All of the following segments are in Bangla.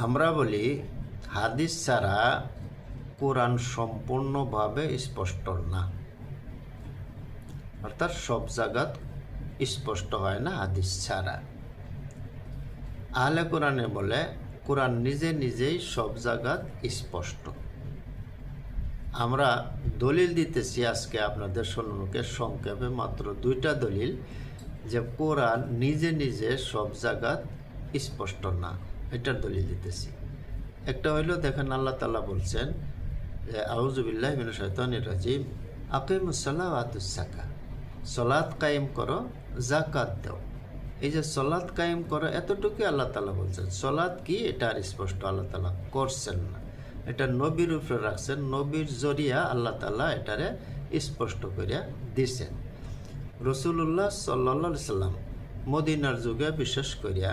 আমরা বলি হাদিস ছাড়া কোরআন সম্পূর্ণভাবে স্পষ্ট না, অর্থাৎ সব জায়গাত স্পষ্ট হয় না হাদিস ছাড়া। আহলে কোরআনে বলে কোরআন নিজে নিজেই সব জায়গাত স্পষ্ট। আমরা দলিল দিতেছি আজকে আপনাদের সম্মুখে সংক্ষেপে মাত্র 2টা দলিল যে কোরআন নিজে নিজে সব জায়গাত স্পষ্ট না, এটার দলিল দিতেছি। একটা হইল দেখেন আল্লাহ তাআলা বলছেন যে আউযু বিল্লাহি মিনাশ শাইতানির রাজিম, আকিমুস সালাহ ওয়া আতুস যাকাত, সালাত কায়েম করো, যাকাত দাও। এই যে সালাত কায়েম করো এতটুকু আল্লাহ তাআলা বলছেন। সালাত কি এটা আর স্পষ্ট আল্লাহ তাআলা করছেন না, এটা নবীর উপরে রাখছেন, নবীর জরিয়া আল্লাহ তাআলা এটারে স্পষ্ট করিয়া দিছেন। রাসূলুল্লাহ সাল্লাল্লাহু আলাইহি সাল্লাম মদিনার যুগে বিশেষ করিয়া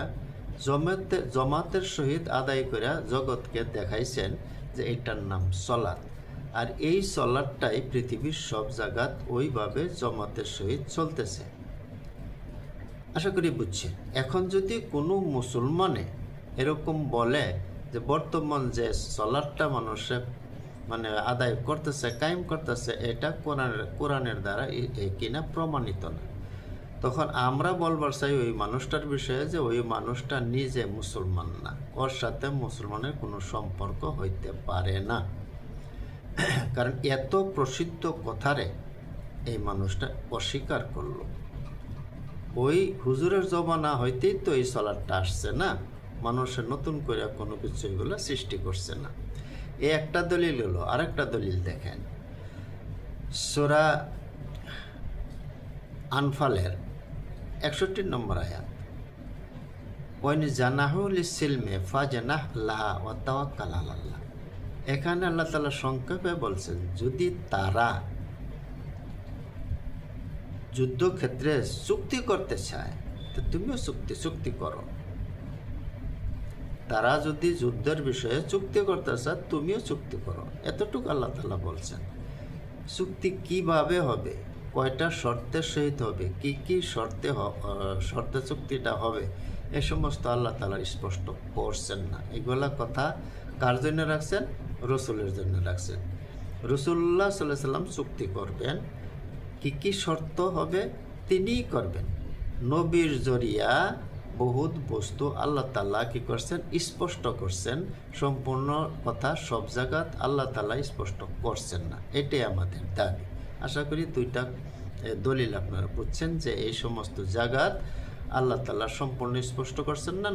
জমাতের সহিত আদায় করিয়া জগৎকে দেখাইছেন যে এটার নাম সলাত। আর এই সলাতটাই পৃথিবীর সব জায়গাত ওইভাবে জমাতের সহিত চলতেছে। আশা করি বুঝছেন। এখন যদি কোনো মুসলমানে এরকম বলে যে বর্তমান যে সলাতটা মানুষে আদায় করতেছে, কায়েম করতেছে, এটা কোরআনের দ্বারা কিনা প্রমাণিত না, তখন আমরা বলবার চাই ওই মানুষটার বিষয়ে যে ওই মানুষটা নিজে মুসলমান না, ওর সাথে মুসলমানের কোনো সম্পর্ক হইতে পারে না। কারণ এত প্রসিদ্ধ কথারে এই মানুষটা অস্বীকার করলো। ওই হুজুরের জমানা হইতেই তো এই সলাটটা আসছে না, মানুষের নতুন করে কোনো কিছু এগুলো সৃষ্টি করছে না। এই একটা দলিল হলো। আরেকটা দলিল দেখেন, সূরা আনফালের 61 নম্বর আয়াত, ওয়াইন জানাহু লিসিলমে ফাজনাহ লাহা ওয়া তাওয়াক্কাল আলাল্লাহ। এখানে আল্লাহ তাআলা সংক্ষেপে বলছেন যদি তারা যুদ্ধক্ষেত্রে চুক্তি করতে চায় তো তুমিও চুক্তি করো। তারা যদি যুদ্ধের বিষয়ে চুক্তি করতে চায় তুমিও চুক্তি করো, এতটুকু আল্লাহ তাআলা বলছেন। চুক্তি কিভাবে হবে, কয়টা শর্তের সহিত হবে, কি কি শর্তে চুক্তিটা হবে, এ সমস্ত আল্লাহ তাআলা স্পষ্ট করছেন না। এগুলা কথা কার জন্য রাখছেন? রসুলের জন্য রাখছেন। রাসূলুল্লাহ সাল্লাল্লাহু আলাইহি সাল্লাম চুক্তি করবেন, কি কি শর্ত হবে তিনিই করবেন। নবীর জরিয়া বহুত বস্তু আল্লাহ তাআলা কি করছেন? স্পষ্ট করছেন। সম্পূর্ণ কথা সব জায়গাত আল্লাহ তাআলা স্পষ্ট করছেন না, এটাই আমাদের দাবি। আশা করি 2টা দলিল আপনারা বুঝছেন যে এই সমস্ত জায়গাত আল্লাহ তাআলা সম্পূর্ণ স্পষ্ট করছেন না।